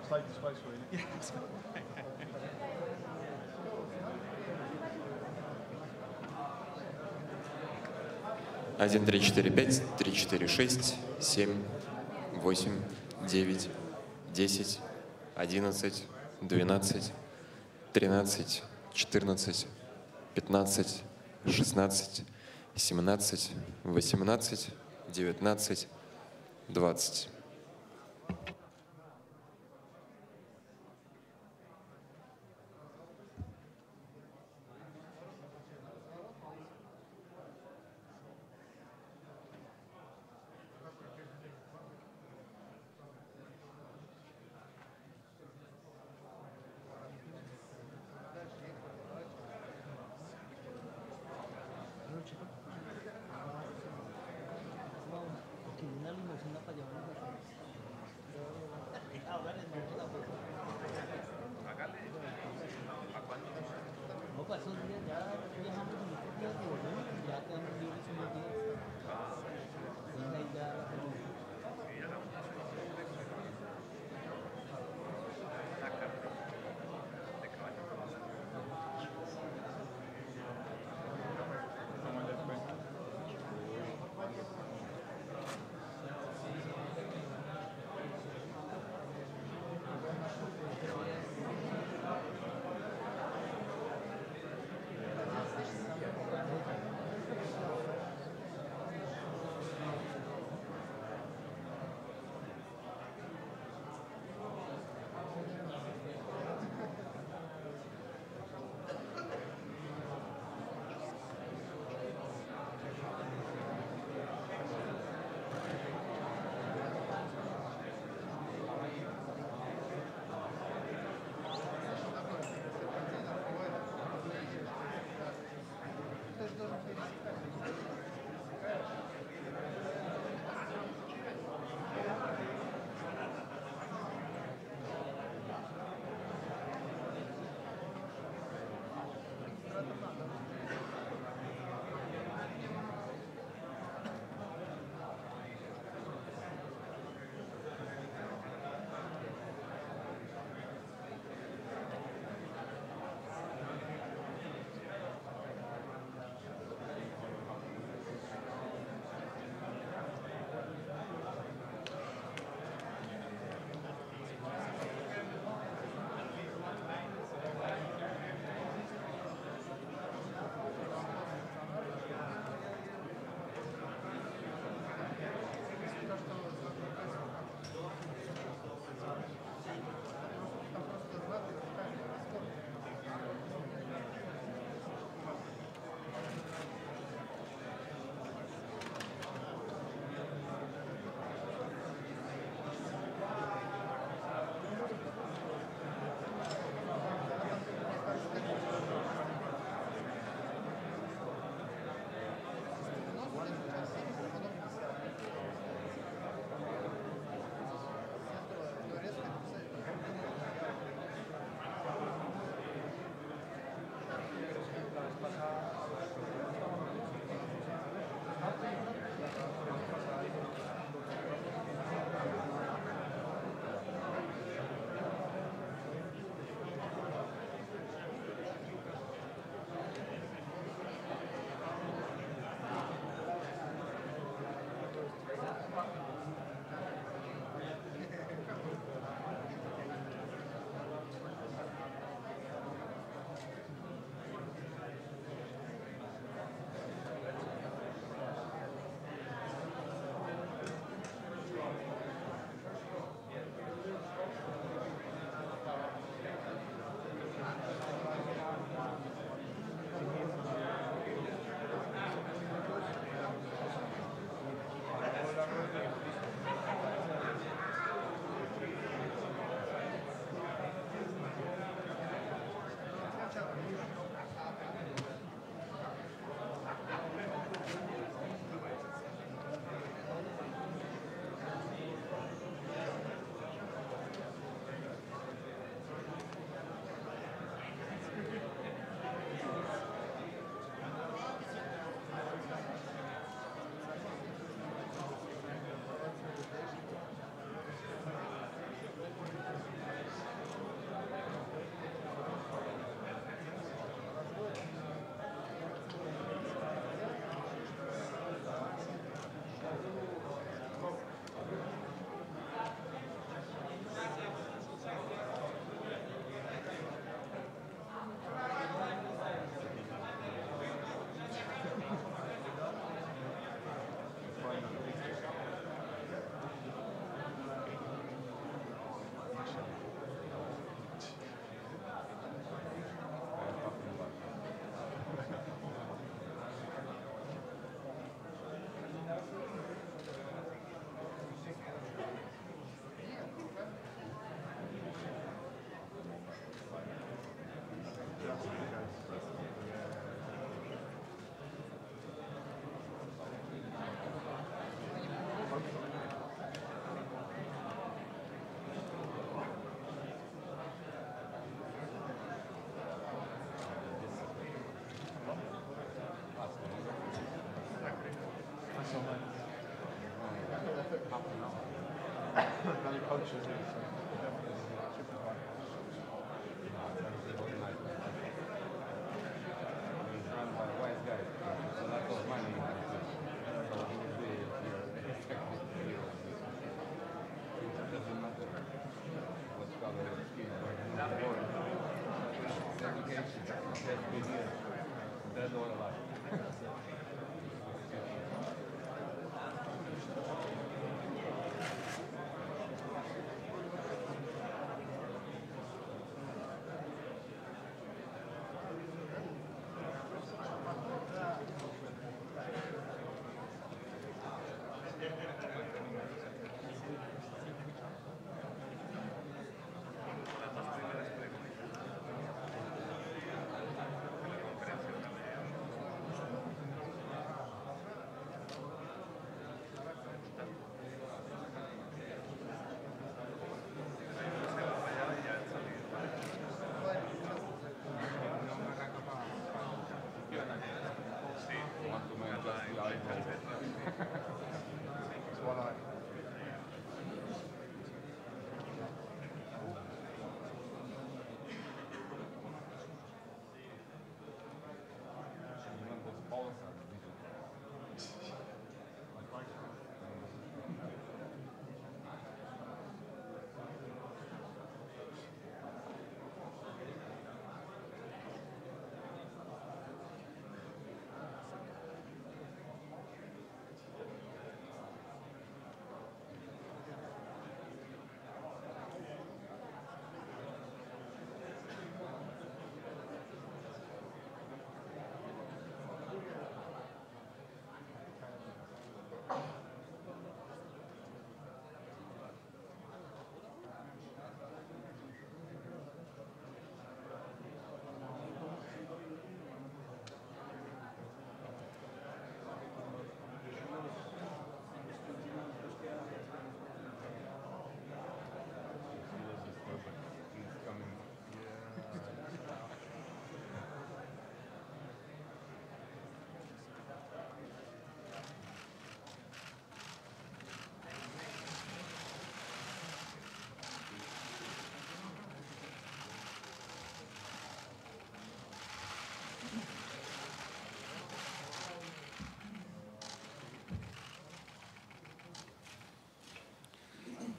Take the space for you. Yes. 1, 3, 4, 5, 3, 4, 6, 7, 8, 9, 10, 11, 12, 13, 14, 15, 16, 17, 18, 19, 20. Una limosina para llevar.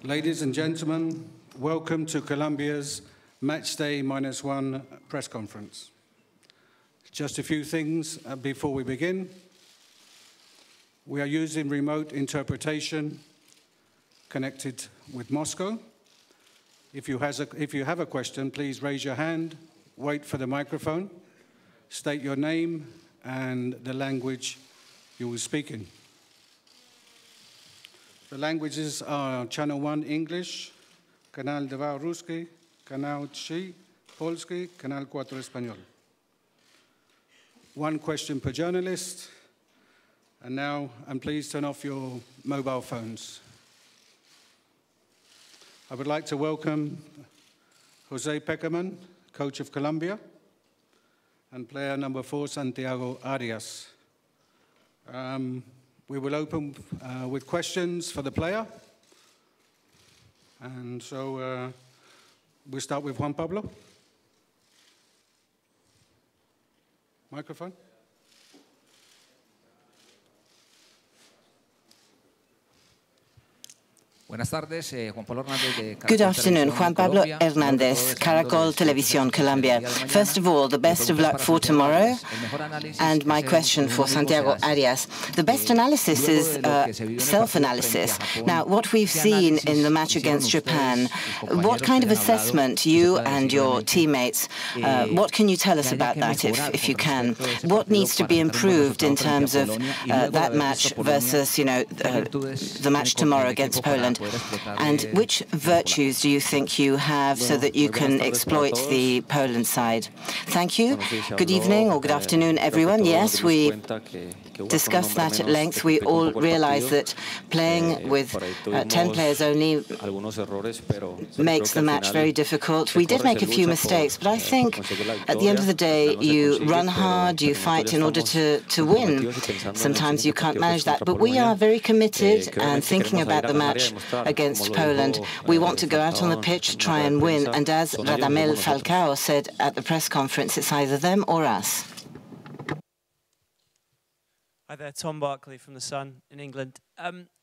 Ladies and gentlemen, welcome to Colombia's Matchday -1 press conference. Just a few things before we begin. We are using remote interpretation connected with Moscow. If you have a question, please raise your hand, wait for the microphone, state your name and the language you will speak in. The languages are Channel 1 English, Canal 2 Ruski, Canal 3 Polski, Canal 4 Español. One question per journalist. And now, please turn off your mobile phones. I would like to welcome Jose Péckerman, coach of Colombia, and player number 4, Santiago Arias. We will open with questions for the player. And so we'll start with Juan Pablo. Microphone. Good afternoon, Juan Pablo Hernández, Caracol Televisión, Colombia. First of all, the best of luck for tomorrow. And my question for Santiago Arias. The best analysis is self-analysis. Now, what we've seen in the match against Japan, what kind of assessment you and your teammates, what can you tell us about that, if you can? What needs to be improved in terms of that match versus, the match tomorrow against Poland? Poland? And which virtues do you think you have so that you can exploit the Poland side? Thank you. Good evening or good afternoon, everyone. Yes, we discussed that at length. We all realize that playing with 10 players only makes the match very difficult. We did make a few mistakes, but I think at the end of the day, you run hard, you fight in order to win. Sometimes you can't manage that, but we are very committed and thinking about the match against Poland. We want to go out on the pitch to try and win, and as Radamel Falcao said at the press conference, it's either them or us. Hi there, Tom Barkley from The Sun in England.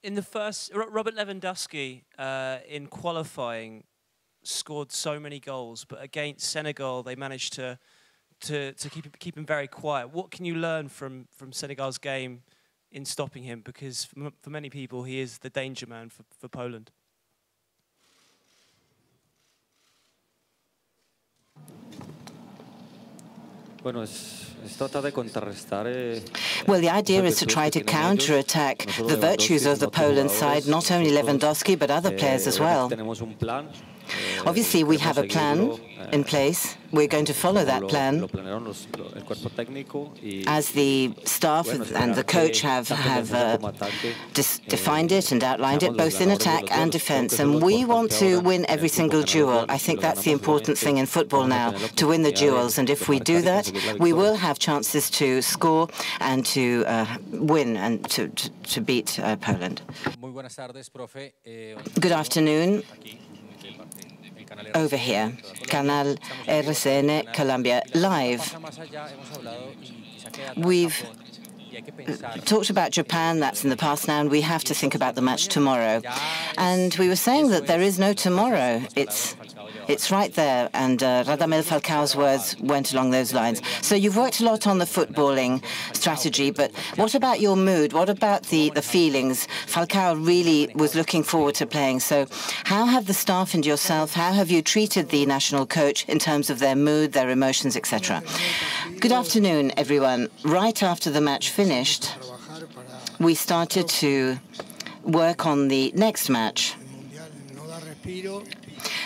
In the first, Robert Lewandowski in qualifying scored so many goals, but against Senegal they managed to keep him very quiet. What can you learn from Senegal's game in stopping him? Because for many people he is the danger man for Poland. Well, the idea is to try to counter-attack the virtues of the Poland side, not only Lewandowski, but other players as well. Obviously, we have a plan in place. We're going to follow that plan, as the staff and the coach have defined it and outlined it, both in attack and defence. And we want to win every single duel. I think that's the important thing in football now, to win the duels. And if we do that, we will have chances to score and to win and to beat Poland. Good afternoon. Over here, Canal RCN Colombia Live. We've talked about Japan, that's in the past now, and we have to think about the match tomorrow. And we were saying that there is no tomorrow. It's right there, and Radamel Falcao's words went along those lines. So you've worked a lot on the footballing strategy, but what about your mood? What about the feelings? Falcao really was looking forward to playing. So how have the staff and yourself, how have you treated the national coach in terms of their mood, their emotions, etc.? Good afternoon, everyone. Right after the match finished, we started to work on the next match.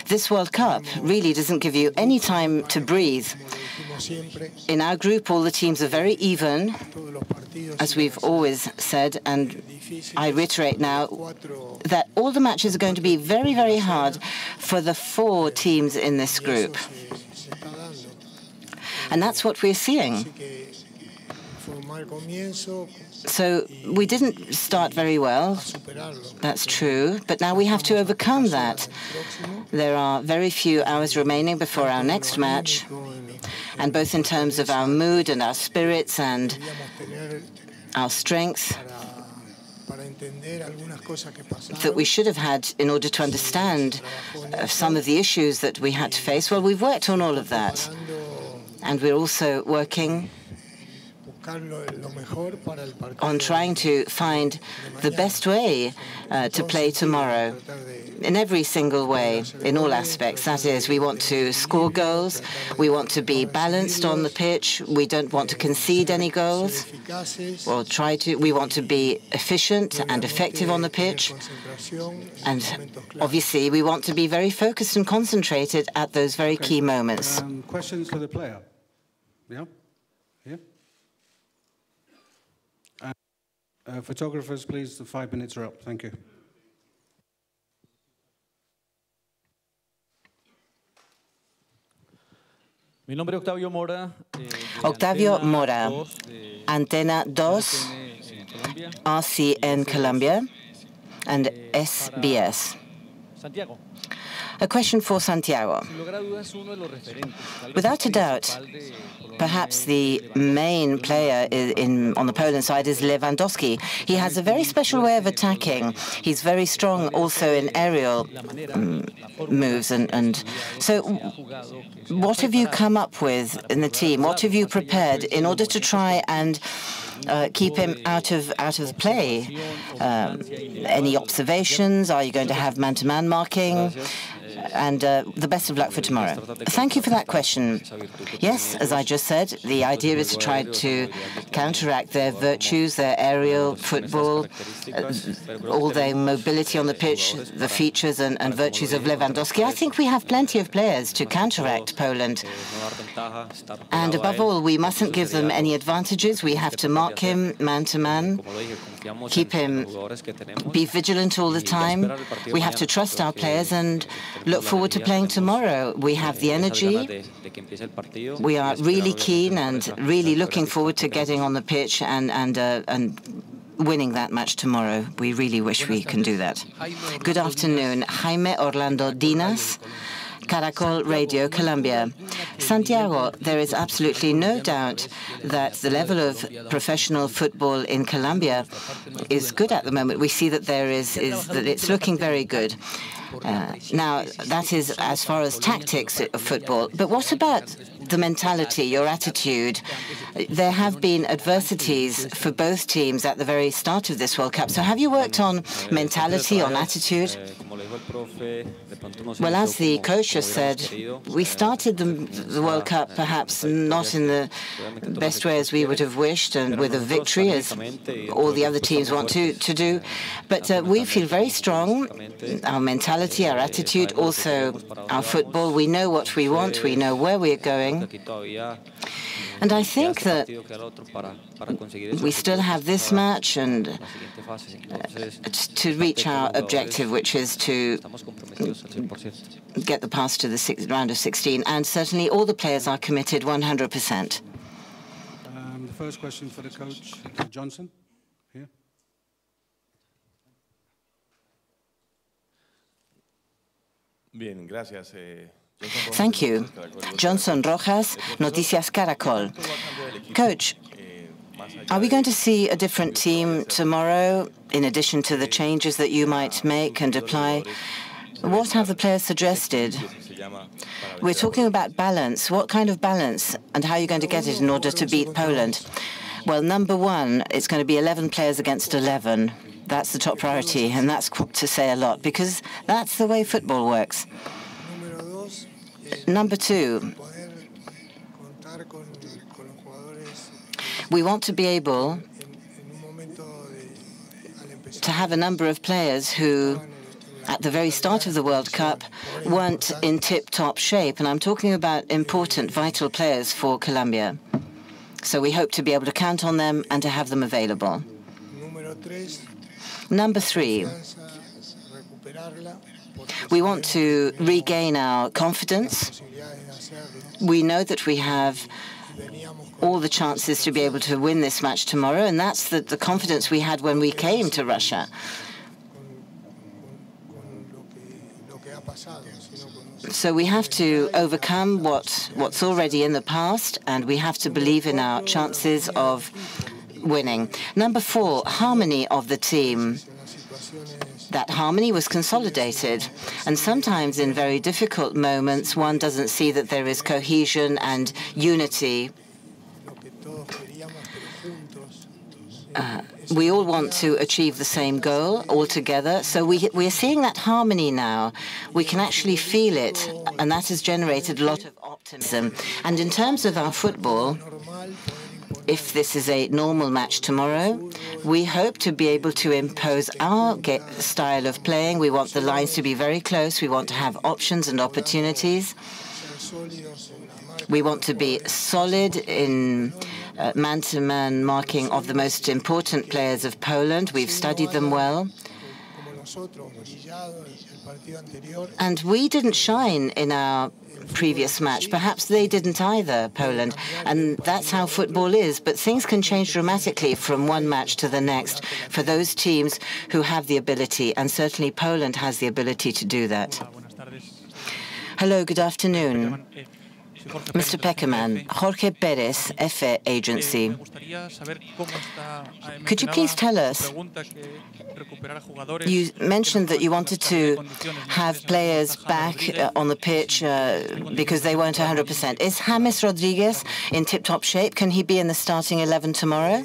This World Cup really doesn't give you any time to breathe. In our group, all the teams are very even, as we've always said, and I reiterate now that all the matches are going to be very, very hard for the 4 teams in this group. And that's what we're seeing. So we didn't start very well, that's true, but now we have to overcome that. There are very few hours remaining before our next match, and both in terms of our mood and our spirits and our strength that we should have had in order to understand some of the issues that we had to face. Well, we've worked on all of that, and we're also working on trying to find the best way to play tomorrow, in every single way, in all aspects. That is, we want to score goals, we want to be balanced on the pitch, we don't want to concede any goals, we want to be efficient and effective on the pitch, and obviously we want to be very focused and concentrated at those very key moments. Questions for the player? Yeah? Yeah? Photographers, please, the 5 minutes are up. Thank you. Mi nombre es Octavio Mora. Octavio Mora, Antena 2, RCN Colombia, and SBS. Santiago. A question for Santiago. Without a doubt, perhaps the main player on the Poland side is Lewandowski. He has a very special way of attacking. He's very strong also in aerial moves. And so what have you come up with in the team? What have you prepared in order to try and keep him out of play? Any observations? Are you going to have man-to-man marking? And the best of luck for tomorrow. Thank you for that question. Yes, as I just said, the idea is to try to counteract their virtues, their aerial football, all their mobility on the pitch, the features and virtues of Lewandowski. I think we have plenty of players to counteract Poland. And above all, we mustn't give them any advantages. We have to mark him man to man, keep him, be vigilant all the time. We have to trust our players and look forward to playing tomorrow. We have the energy. We are really keen and really looking forward to getting on the pitch and winning that match tomorrow. We really wish we can do that. Good afternoon. Jaime Orlando Dinas, Caracol Radio, Colombia. Santiago, there is absolutely no doubt that the level of professional football in Colombia is good at the moment. We see that that it's looking very good. Now, that is as far as tactics of football. But what about the mentality, your attitude? There have been adversities for both teams at the very start of this World Cup. So have you worked on mentality, on attitude? Well, as the coach has said, we started the World Cup perhaps not in the best way as we would have wished, and with a victory, as all the other teams want to do. But we feel very strong. Our mentality, our attitude, also our football. We know what we want. We know where we're going. And I think that we still have this match and to reach our objective, which is to get the pass to the round of 16. And certainly all the players are committed 100%. The first question for the coach, Johnson. Here. Bien, gracias. Thank you. Johnson Rojas, Noticias Caracol. Coach, are we going to see a different team tomorrow, in addition to the changes that you might make and apply? What have the players suggested? We're talking about balance. What kind of balance, and how are you going to get it in order to beat Poland? Well, number one, it's going to be 11 players against 11. That's the top priority, and that's to say a lot, because that's the way football works. Number two, we want to be able to have a number of players who, at the very start of the World Cup, weren't in tip-top shape. And I'm talking about important, vital players for Colombia. So we hope to be able to count on them and to have them available. Number three, we want to regain our confidence. We know that we have all the chances to be able to win this match tomorrow, and that's the confidence we had when we came to Russia. So we have to overcome what's already in the past, and we have to believe in our chances of winning. Number four, harmony of the team. That harmony was consolidated. And sometimes in very difficult moments, one doesn't see that there is cohesion and unity. We all want to achieve the same goal all together. So we're seeing that harmony now. We can actually feel it, and that has generated a lot of optimism. And in terms of our football, if this is a normal match tomorrow, we hope to be able to impose our style of playing. We want the lines to be very close. We want to have options and opportunities. We want to be solid in man-to-man marking of the most important players of Poland. We've studied them well. And we didn't shine in our previous match. Perhaps they didn't either, Poland. And that's how football is. But things can change dramatically from one match to the next for those teams who have the ability. And certainly Poland has the ability to do that. Hello, good afternoon. Mr. Péckerman, Jorge Pérez, EFE Agency. Could you please tell us, you mentioned that you wanted to have players back on the pitch because they weren't 100%. Is James Rodriguez in tip-top shape? Can he be in the starting 11 tomorrow?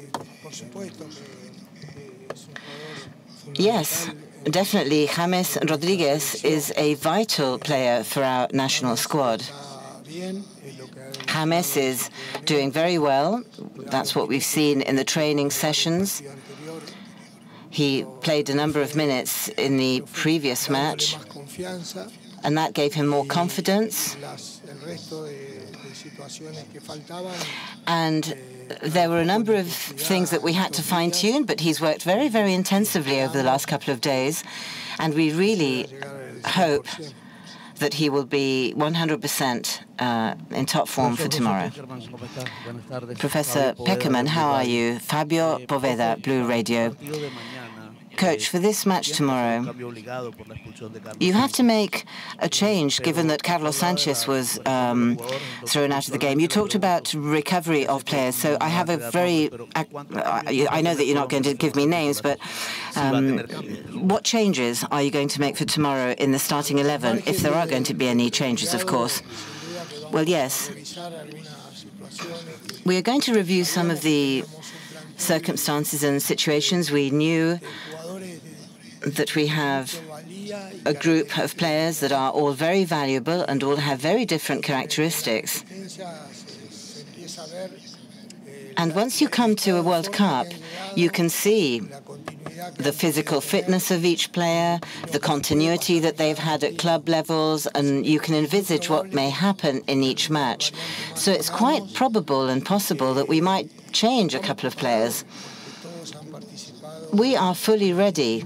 Yes, definitely. James Rodriguez is a vital player for our national squad. James is doing very well. That's what we've seen in the training sessions. He played a number of minutes in the previous match, and that gave him more confidence. And there were a number of things that we had to fine-tune, but he's worked very, very intensively over the last couple of days, and we really hope that he will be 100% in top form for tomorrow. Professor Péckerman, how are you? Fabio Poveda, Blue Radio. Coach, for this match tomorrow, you have to make a change given that Carlos Sanchez was thrown out of the game. You talked about recovery of players, so I have a very... I know that you're not going to give me names, but what changes are you going to make for tomorrow in the starting 11, if there are going to be any changes, of course? Well, yes. We are going to review some of the circumstances and situations. We knew that we have a group of players that are all very valuable and all have very different characteristics. And once you come to a World Cup, you can see the physical fitness of each player, the continuity that they've had at club levels, and you can envisage what may happen in each match. So it's quite probable and possible that we might change a couple of players. We are fully ready,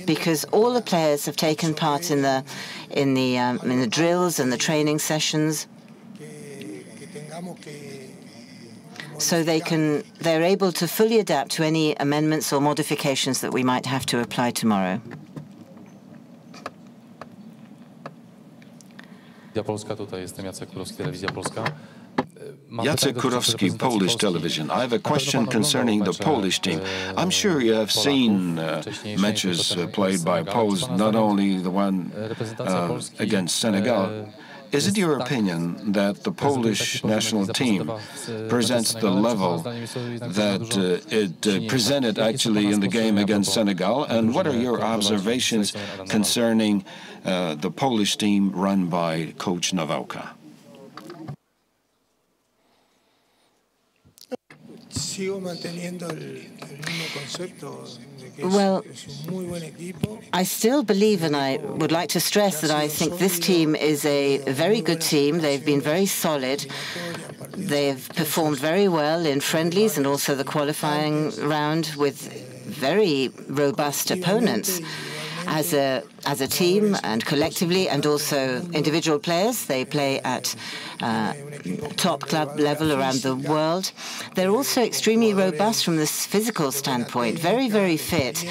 because all the players have taken part in the drills and the training sessions, so they're able to fully adapt to any amendments or modifications that we might have to apply tomorrow. Jacek Kurowski, Polish television. I have a question concerning the Polish team. I'm sure you have seen matches played by Poles, not only the one against Senegal. Is it your opinion that the Polish national team presents the level that it presented actually in the game against Senegal? And what are your observations concerning the Polish team run by Coach Nawałka? Well, I still believe, and I would like to stress that I think this team is a very good team. They've been very solid. They've performed very well in friendlies and also the qualifying round with very robust opponents. As a team and collectively, and also individual players, they play at top club level around the world. They're also extremely robust from this physical standpoint, very, very fit.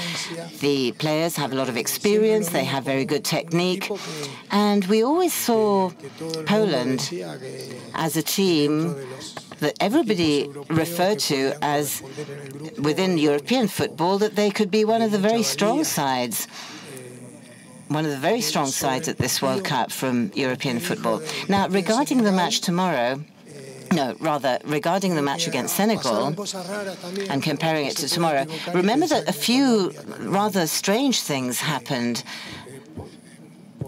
The players have a lot of experience, they have very good technique, and we always saw Poland as a team that everybody referred to as, within European football, that they could be one of the very strong sides. One of the very strong sides at this World Cup from European football. Now, regarding the match tomorrow, regarding the match against Senegal and comparing it to tomorrow, remember that a few rather strange things happened.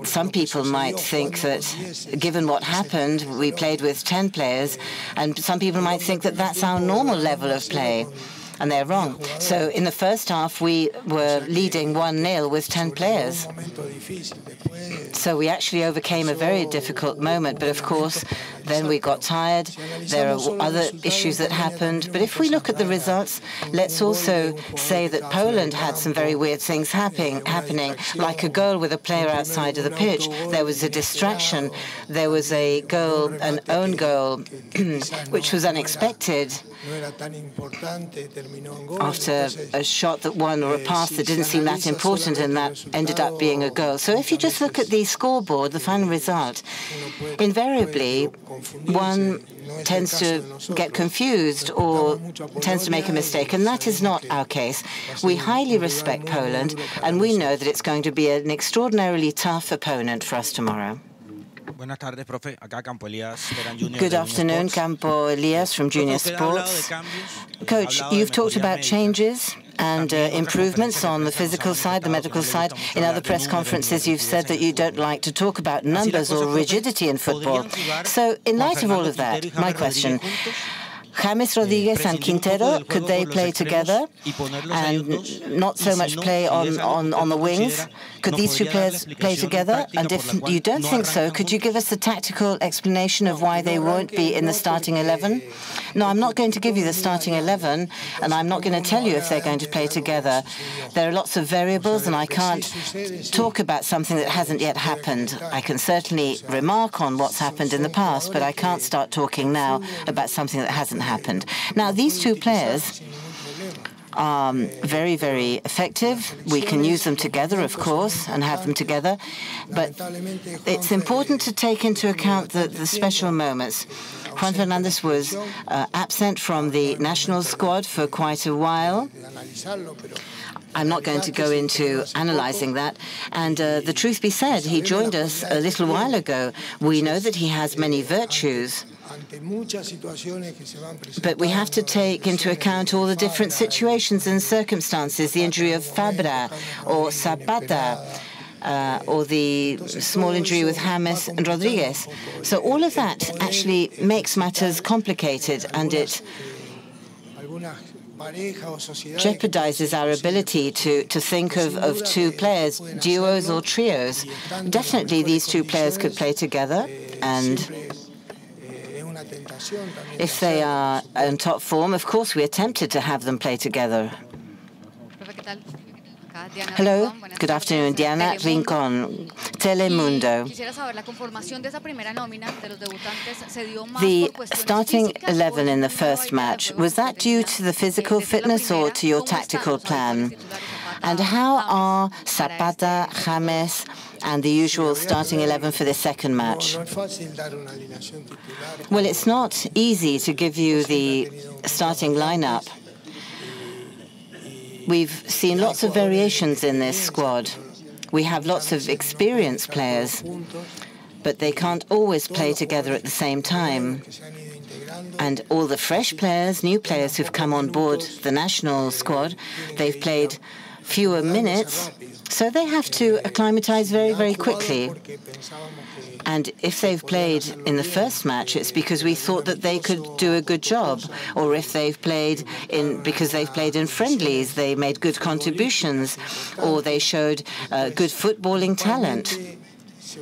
Some people might think that, given what happened, we played with 10 players, and some people might think that that's our normal level of play. And they're wrong. So in the first half, we were leading 1-0 with 10 players. So we actually overcame a very difficult moment. But of course, then we got tired. There are other issues that happened. But if we look at the results, let's also say that Poland had some very weird things happening, like a goal with a player outside of the pitch. There was a distraction. There was a goal, an own goal, which was unexpected. After a shot that won or a pass that didn't seem that important, and that ended up being a goal. So if you just look at the scoreboard, the final result, invariably one tends to get confused or tends to make a mistake, and that is not our case. We highly respect Poland, and we know that it's going to be an extraordinarily tough opponent for us tomorrow. Good afternoon, Campo Elias from Junior Sports. Coach, you've talked about changes and improvements on the physical side, the medical side. In other press conferences, you've said that you don't like to talk about numbers or rigidity in football. So in light of all of that, my question, James Rodriguez and Quintero, could they play together and not so much play on the wings? Could these two players play together? And if you don't think so, could you give us a tactical explanation of why they won't be in the starting 11? No, I'm not going to give you the starting 11, and I'm not going to tell you if they're going to play together. There are lots of variables, and I can't talk about something that hasn't yet happened. I can certainly remark on what's happened in the past, but I can't start talking now about something that hasn't happened. Now, these two players are very, very effective. We can use them together, of course, and have them together. But it's important to take into account the special moments. Juan Fernandez was absent from the national squad for quite a while. I'm not going to go into analyzing that. And the truth be said, he joined us a little while ago. We know that he has many virtues. But we have to take into account all the different situations and circumstances, the injury of Fabra or Zapata, or the small injury with James and Rodriguez. So all of that actually makes matters complicated, and it jeopardizes our ability to think of two players, duos or trios. Definitely these two players could play together, and if they are in top form, of course we are tempted to have them play together. Hello, good afternoon. Diana Rincon, Telemundo. The starting 11 in the first match, was that due to the physical fitness or to your tactical plan? And how are Zapata, James, and the usual starting 11 for the second match? Well, it's not easy to give you the starting lineup. We've seen lots of variations in this squad. We have lots of experienced players, but they can't always play together at the same time. And all the fresh players, new players who've come on board the national squad, they've played fewer minutes, so they have to acclimatize very, very quickly. And if they've played in the first match, it's because we thought that they could do a good job. Or if they've played because they've played in friendlies, they made good contributions, or they showed good footballing talent.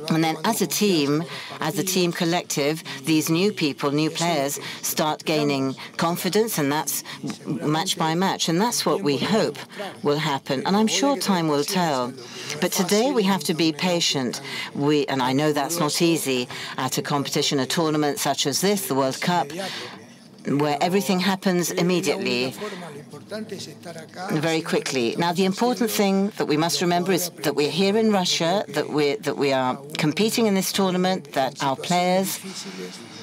And then as a team collective, these new people, new players, start gaining confidence, and that's match by match. And that's what we hope will happen. And I'm sure time will tell. But today we have to be patient. And I know that's not easy at a competition, a tournament such as this, the World Cup, where everything happens immediately, very quickly. Now, the important thing that we must remember is that we're here in Russia, that we are competing in this tournament, that our players,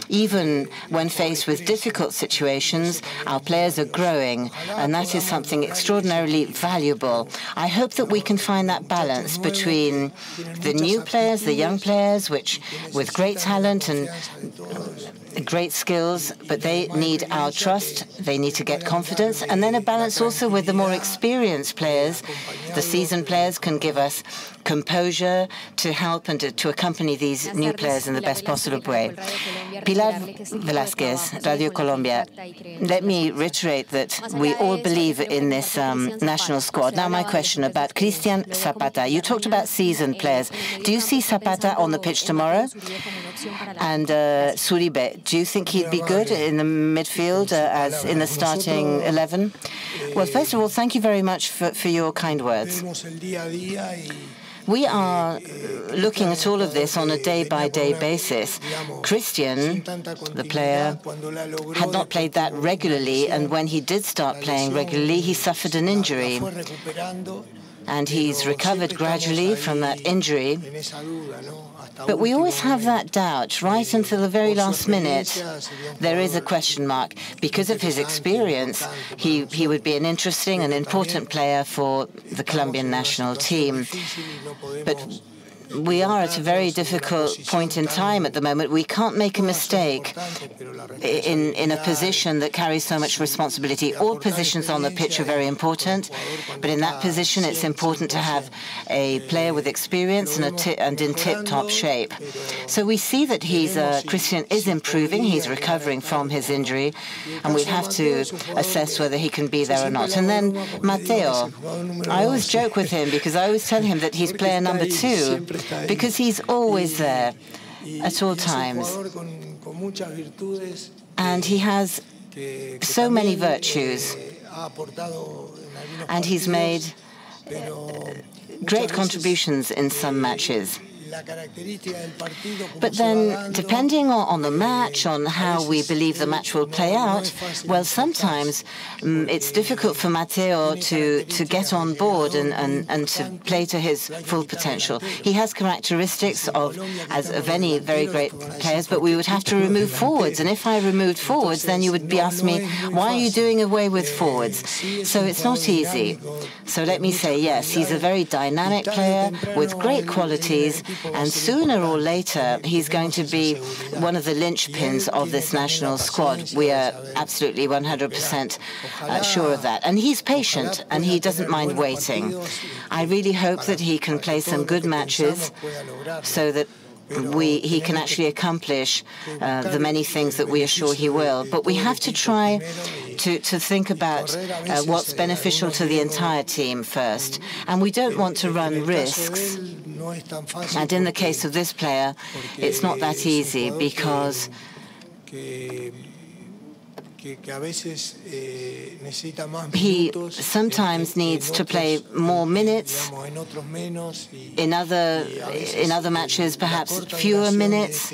even when faced with difficult situations, our players are growing, and that is something extraordinarily valuable. I hope that we can find that balance between the new players, the young players, with great talent and great skills, but they need our trust, they need to get confidence, and then a balance also with the more experienced players. The seasoned players can give us composure to help and to accompany these new players in the best possible way. Pilar Velázquez, Radio Colombia. Let me reiterate that we all believe in this national squad. Now my question about Cristian Zapata. You talked about seasoned players. Do you see Zapata on the pitch tomorrow? And Zuribe, do you think he'd be good in the midfield as in the starting 11? Well, first of all, thank you very much for your kind words. We are looking at all of this on a day-by-day basis. Christian, the player, had not played that regularly, and when he did start playing regularly, he suffered an injury. And he's recovered gradually from that injury. But we always have that doubt right until the very last minute. There is a question mark. Because of his experience, he would be an interesting and important player for the Colombian national team. But we are at a very difficult point in time at the moment. We can't make a mistake in a position that carries so much responsibility. All positions on the pitch are very important, but in that position it's important to have a player with experience and in tip-top shape. So we see that Christian is improving, he's recovering from his injury, and we have to assess whether he can be there or not. And then Mateo, I always joke with him because I always tell him that he's player number 2 because he's always there at all times. And he has so many virtues. And he's made great contributions in some matches. But then, depending on the match, on how we believe the match will play out, well, sometimes it's difficult for Mateo to get on board and to play to his full potential. He has characteristics of any very great players, but we would have to remove forwards. And if I removed forwards, then you would be asking me, why are you doing away with forwards? So it's not easy. So let me say, yes, he's a very dynamic player with great qualities, and sooner or later, he's going to be one of the linchpins of this national squad. We are absolutely 100% sure of that. And he's patient, and he doesn't mind waiting. I really hope that he can play some good matches so that he can actually accomplish the many things that we are sure he will. But we have to try to think about what's beneficial to the entire team first. And we don't want to run risks. And in the case of this player, it's not that easy because he sometimes needs to play more minutes, in other matches perhaps fewer minutes,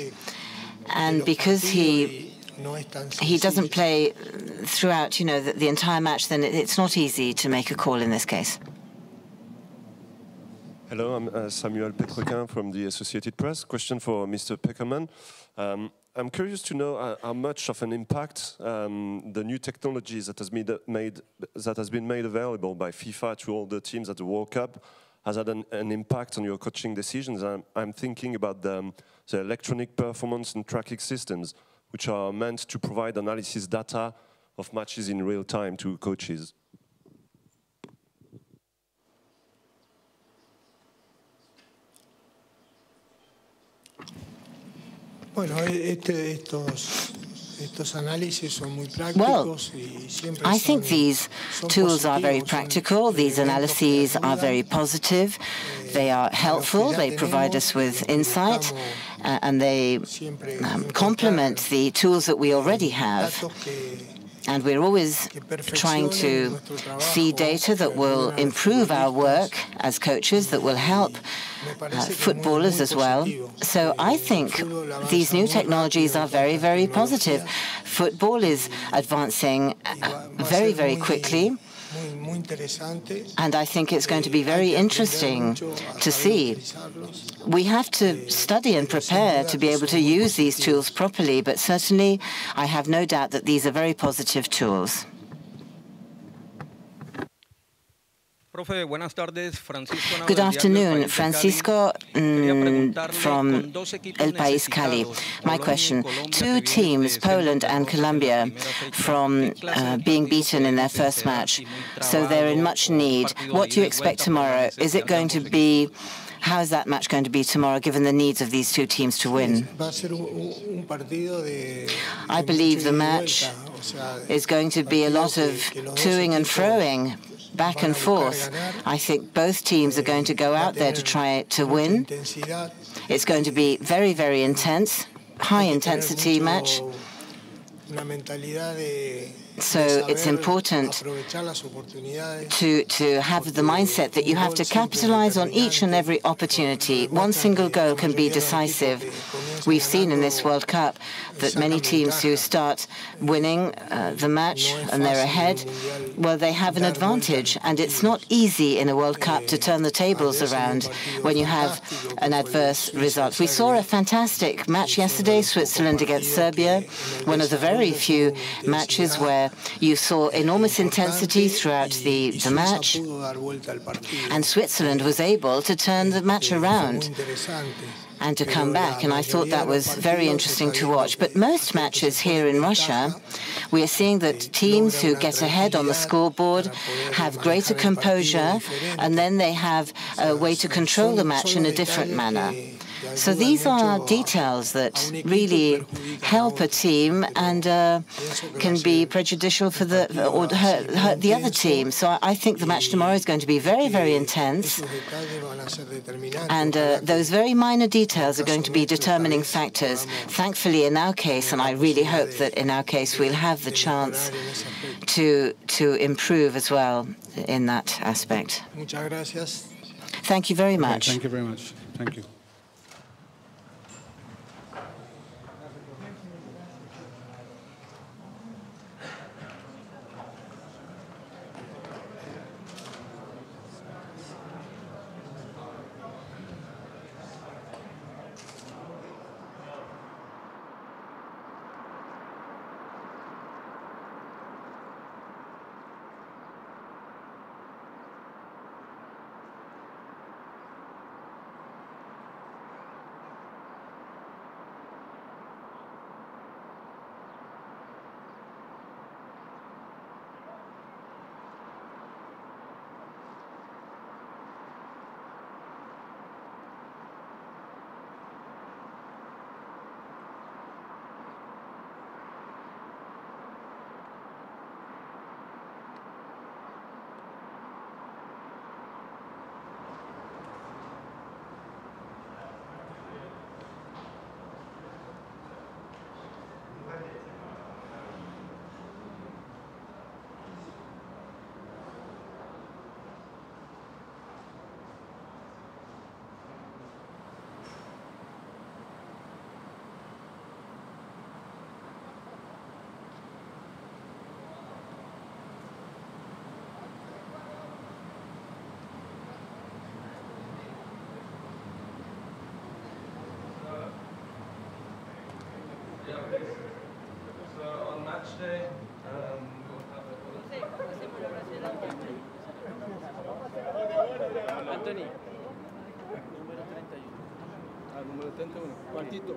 and because he doesn't play throughout, the entire match, then it's not easy to make a call in this case. Hello, I'm Samuel Péckerman from the Associated Press. Question for Mr. Péckerman. I'm curious to know how much of an impact the new technologies that has been made available by FIFA to all the teams at the World Cup has had an impact on your coaching decisions. I'm thinking about the electronic performance and tracking systems, which are meant to provide analysis data of matches in real time to coaches. Well, I think these tools are very practical. These analyses are very positive. They are helpful. They provide us with insight, and they complement the tools that we already have. And we're always trying to see data that will improve our work as coaches, that will help footballers as well. So I think these new technologies are very, very positive. Football is advancing very, very quickly. And I think it's going to be very interesting to see. We have to study and prepare to be able to use these tools properly, but certainly I have no doubt that these are very positive tools. Good afternoon, Francisco from El País Cali. My question, 2 teams, Poland and Colombia, from being beaten in their first match, so they're in much need. What do you expect tomorrow? Is it going to be, how is that match going to be tomorrow, given the needs of these 2 teams to win? I believe the match is going to be a lot of toing and froing, back and forth. I think both teams are going to go out there to try to win. It's going to be very, very intense, high-intensity match. So it's important to have the mindset that you have to capitalize on each and every opportunity. One single goal can be decisive. We've seen in this World Cup that many teams who start winning the match and they're ahead, well, they have an advantage. And it's not easy in a World Cup to turn the tables around when you have an adverse result. We saw a fantastic match yesterday, Switzerland against Serbia, one of the very few matches where you saw enormous intensity throughout the match, and Switzerland was able to turn the match around and to come back, and I thought that was very interesting to watch. But most matches here in Russia, we are seeing that teams who get ahead on the scoreboard have greater composure, and then they have a way to control the match in a different manner. So these are details that really help a team and can be prejudicial for or hurt the other team. So I think the match tomorrow is going to be very, very intense, and those very minor details are going to be determining factors. Thankfully, in our case, and I really hope that in our case we'll have the chance to improve as well in that aspect. Thank you very much. Thank you very much. Thank you. On match day, Anthony, número 31, cuartito.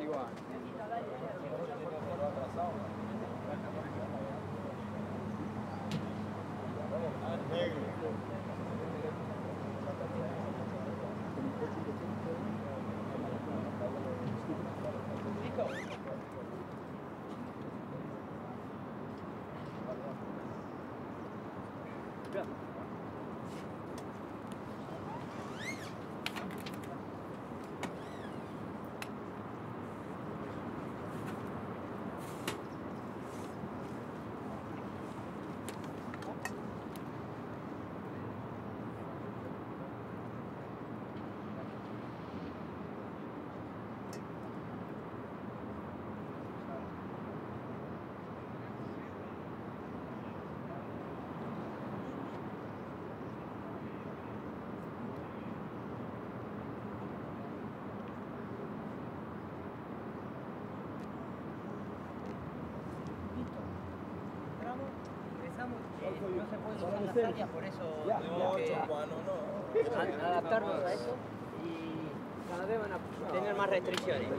Igual. No se puede usar las áreas, por eso tenemos que adaptarnos a eso y cada vez van a tener más restricciones.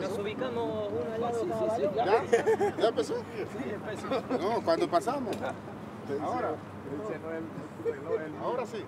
Nos ubicamos uno al lado cada balón. ¿Ya empezó? Sí, empezó. No, cuando pasamos. Ahora. Ahora sí.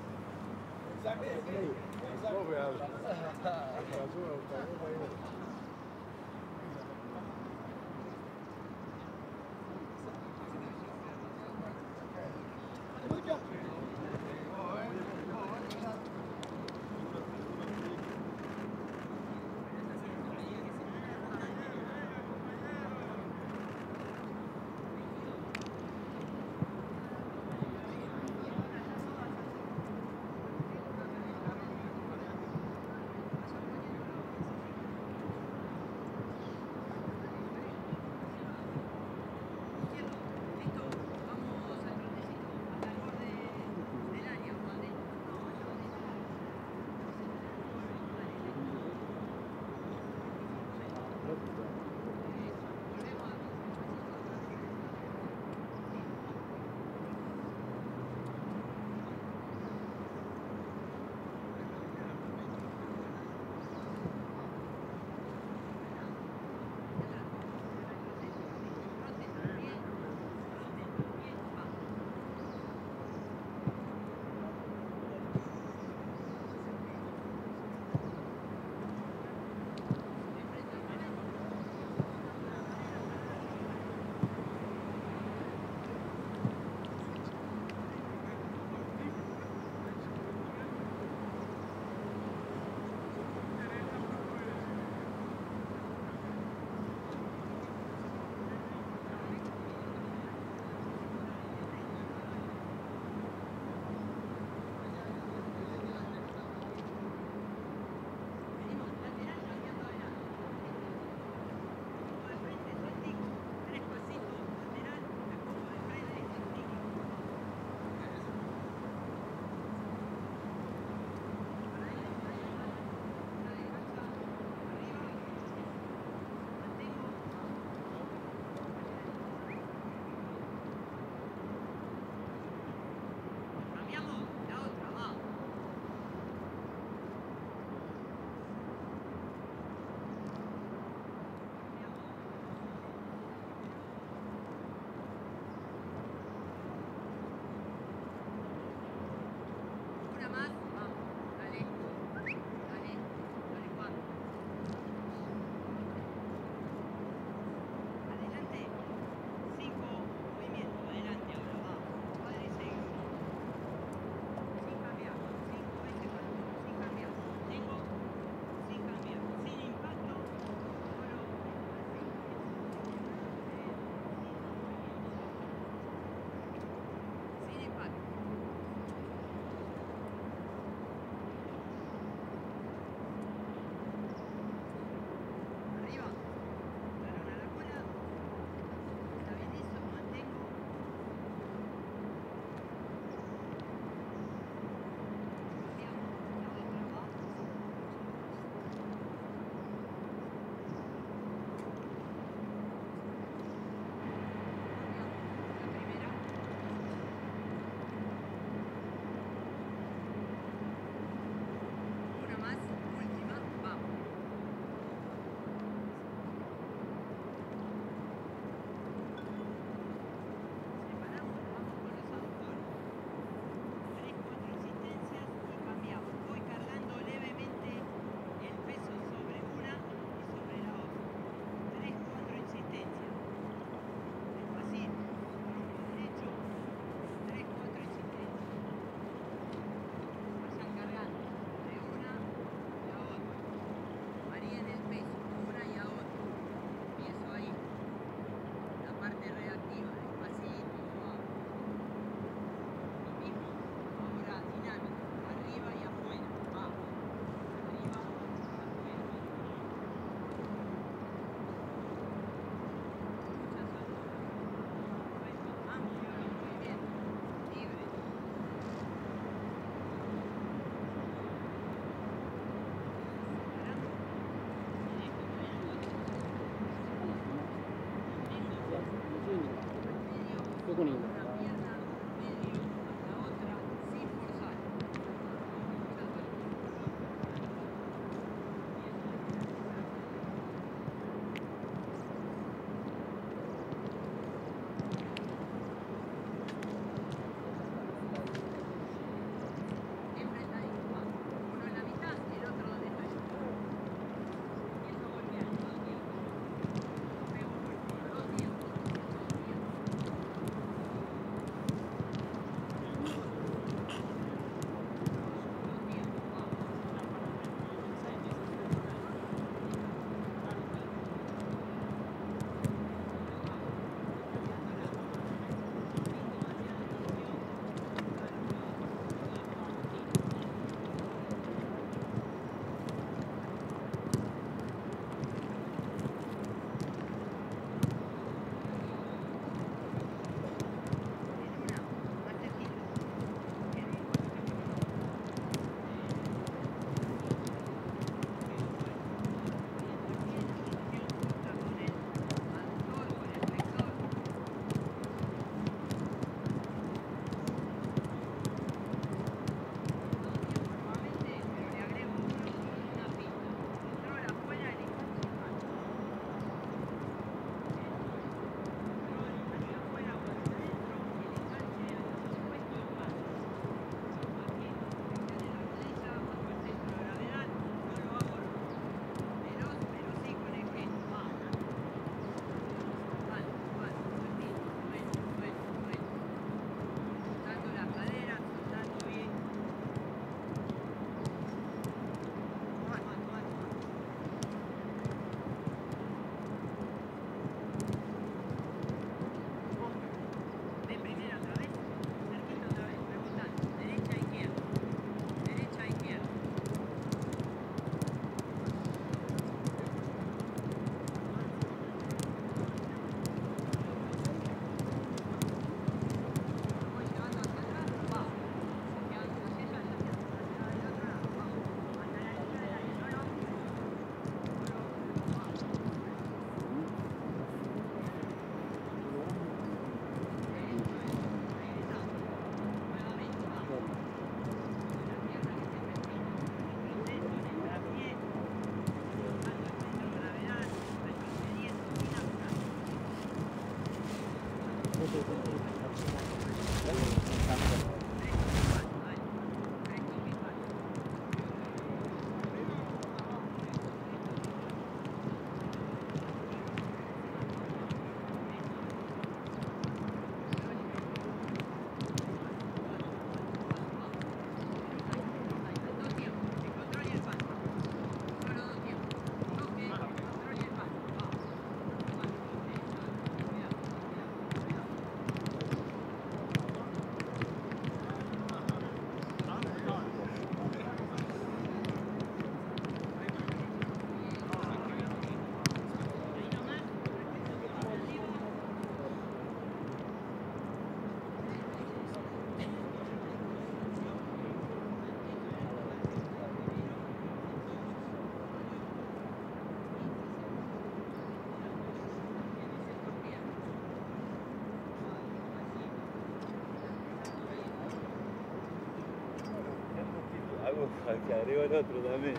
Que arriba el otro también.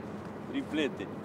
Triplete.